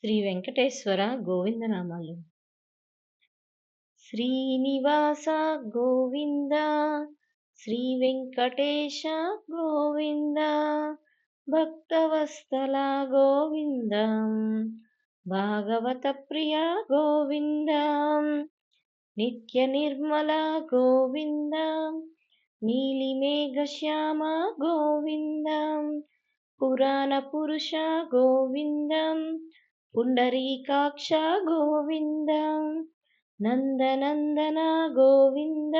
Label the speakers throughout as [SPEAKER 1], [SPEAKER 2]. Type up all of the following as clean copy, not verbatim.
[SPEAKER 1] శ్రీ వెంకటేశ్వర గోవిందనామాలు. శ్రీనివాస గోవింద, శ్రీ వెంకటేశ గోవింద, భక్తవత్సల గోవింద, భాగవత ప్రియ గోవింద, నిత్య నిర్మల గోవింద, నీలిమేఘ శ్యామ గోవింద, పురాణ పురుష గోవింద, పుండరీకాక్ష గోవింద, నందనందన గోవింద,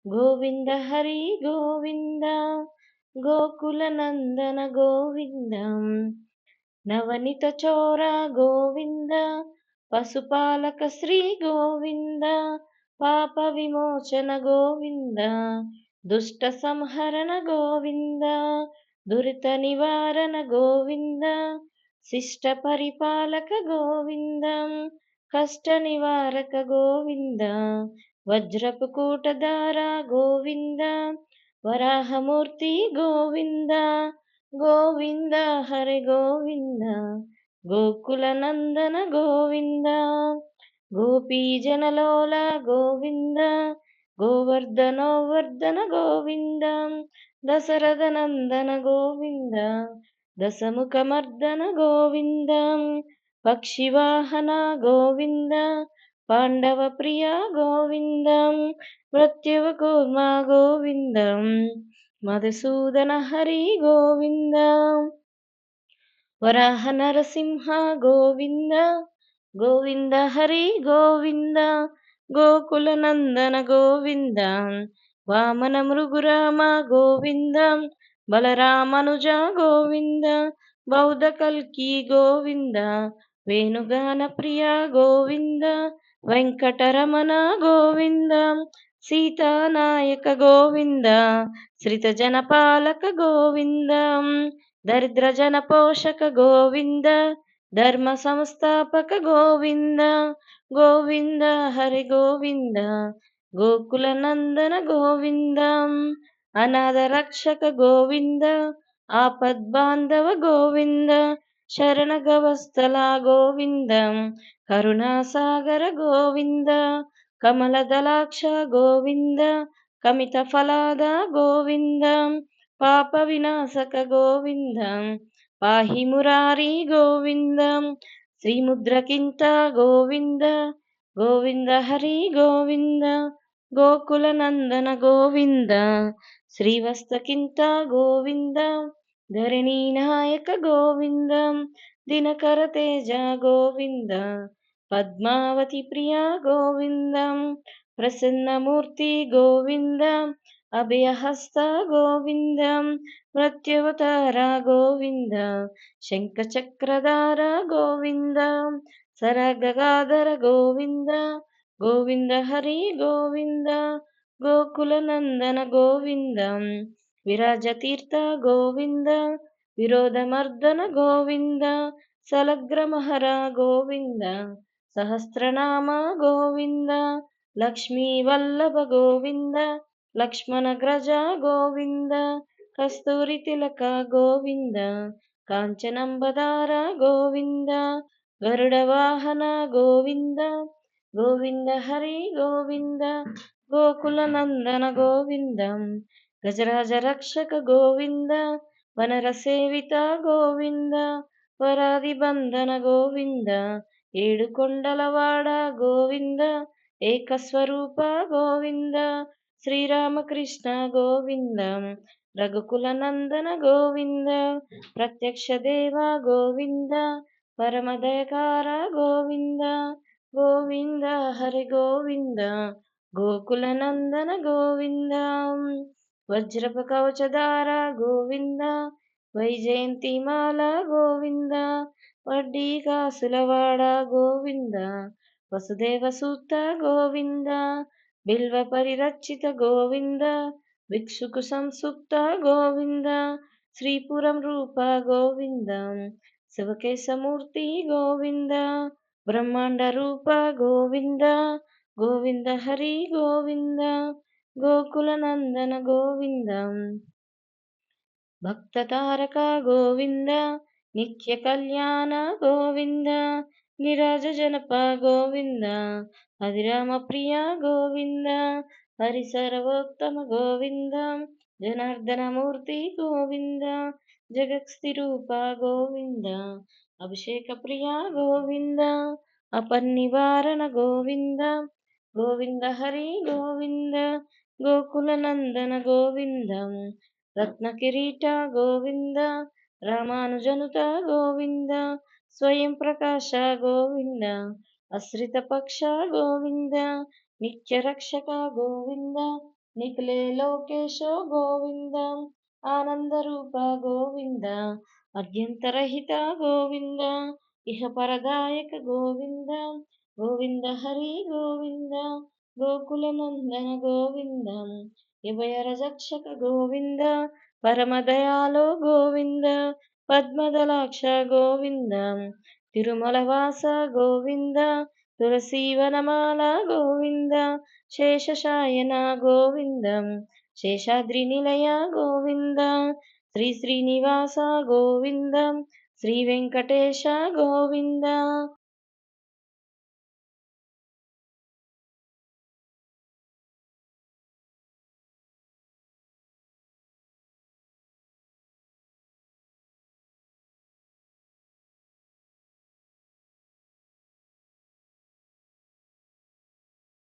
[SPEAKER 1] గోవింద హరి గోవింద, గోకుల నందన గోవింద, నవనిత చోర గోవింద, పశుపాలక శ్రీ గోవింద, పాప విమోచన గోవింద, దుష్ట సంహరణ గోవింద, దురిత నివారణ గోవింద, శిష్ట పరిపాలక గోవింద, కష్ట నివారక గోవింద, వజ్రపు కూటధార గోవింద, వరాహమూర్తి గోవింద, గోవింద హరి గోవింద, గోకుల నందన గోవింద, గోపీజనలోల గోవింద, గోవర్ధనోవర్ధన గోవింద, దశరథ నందన గోవింద, దశముఖమర్దన గోవింద, పక్షివాహన గోవింద, పాండవ ప్రియ గోవింద, మృత్యువ కూర్మ గోవింద, మధుసూదన హరి గోవింద, వరాహ నరసింహ గోవింద, గోవింద హరి గోవింద, గోకుల నందన గోవింద, వామన మృగురామ గోవింద, బలరామనుజ గోవింద, బౌద్ధ కల్కి గోవింద, వేణుగాన ప్రియ గోవింద, వెంకటరమణ గోవింద, సీతానాయక గోవింద, శ్రిత జనపాలక గోవింద, దరిద్ర జన పోషక గోవింద, ధర్మ సంస్థాపక గోవింద, గోవింద హరి గోవింద, గోకుల నందన గోవింద, అనాథ రక్షక గోవింద, ఆపద్బాంధవ గోవింద, శరణగవస్థల గోవింద, కరుణాసాగర గోవింద, కమలదలాక్ష గోవింద, కమిత ఫలాద గోవింద, పాప వినాశక గోవింద, పాహి మురారి గోవింద, శ్రీముద్రకింత గోవింద, గోవింద హరి గోవింద, గోకుల నందన గోవింద, శ్రీవస్తకింత గోవింద, ధరణీ నాయక గోవింద, దినకర తేజ గోవింద, పద్మావతి ప్రియ గోవింద, ప్రసన్నమూర్తి గోవింద, అభయహస్త గోవింద, మృత్యువతార గోవింద, శంఖచక్రధార గోవింద, సరగగాధర గోవింద, గోవింద హరి గోవింద, గోకుల నందన గోవింద, విరాజతీర్థ గోవింద, విరోధమర్దన గోవింద, సలగ్రమహర గోవింద, సహస్రనామ గోవింద, లక్ష్మీ వల్లభ గోవింద, లక్ష్మణగ్రజ గోవింద, కస్తూరి తిలక గోవింద, కాంచనంబదార గోవింద, గరుడ వాహన గోవింద, గోవింద హరి గోవింద, గోకుల నందన గోవింద, గజరాజ రక్షక గోవింద, వనర సేవిత గోవింద, వరాది బంధన గోవింద, ఏడు కొండలవాడ గోవింద, ఏకస్వరూప గోవింద, శ్రీరామకృష్ణ గోవింద, రఘుకుల నందన గోవింద, ప్రత్యక్ష దేవ గోవింద, పరమదయకార గోవింద, గోవింద హరి గోవింద, గోకుల నందన గోవింద, వజ్రప కవచధార గోవింద, వైజయంతిమాల గోవింద, వడ్డీ కాసులవాడ గోవింద, వసుదేవ సూత గోవింద, బిల్వ పరిరక్షిత గోవింద, భిక్షుకు సంసుప్త గోవింద, శ్రీపురం రూప గోవింద, శివకేశమూర్తి గోవింద, బ్రహ్మాండ రూప గోవింద, గోవింద హరి గోవింద, గోకుల నందన గోవింద, భక్త తారక గోవింద, నిత్య కళ్యాణ గోవింద నిరాజనప గోవింద హరిరామ ప్రియ గోవింద హరి సర్వోత్తమ గోవింద జనార్దనమూర్తి గోవింద జగత్స్థిరూప గోవింద అభిషేక ప్రియ గోవింద అపన్నివారణ గోవింద గోవింద హరి గోవింద గోకుల నందన గోవింద రత్న కిరీట గోవింద రామానుజనుత గోవింద స్వయం ప్రకాశ గోవింద అశ్రిత పక్ష గోవింద నిత్య రక్షక గోవింద నిఖిలే లోకేశ గోవింద ఆనంద రూప గోవింద అద్యంతరహిత గోవింద ఇహ పరదాయక గోవింద గోవింద హరి గోవింద గోకుల నందన గోవింద ఇభయ రజక్షక గోవింద పరమదయాలో గోవింద పద్మదలాక్ష గోవింద తిరుమలవాస గోవింద తులసీవనమాల గోవింద శేషశాయన గోవింద శేషాద్రి నిలయ గోవింద శ్రీ శ్రీనివాస గోవింద శ్రీ వెంకటేశ గోవింద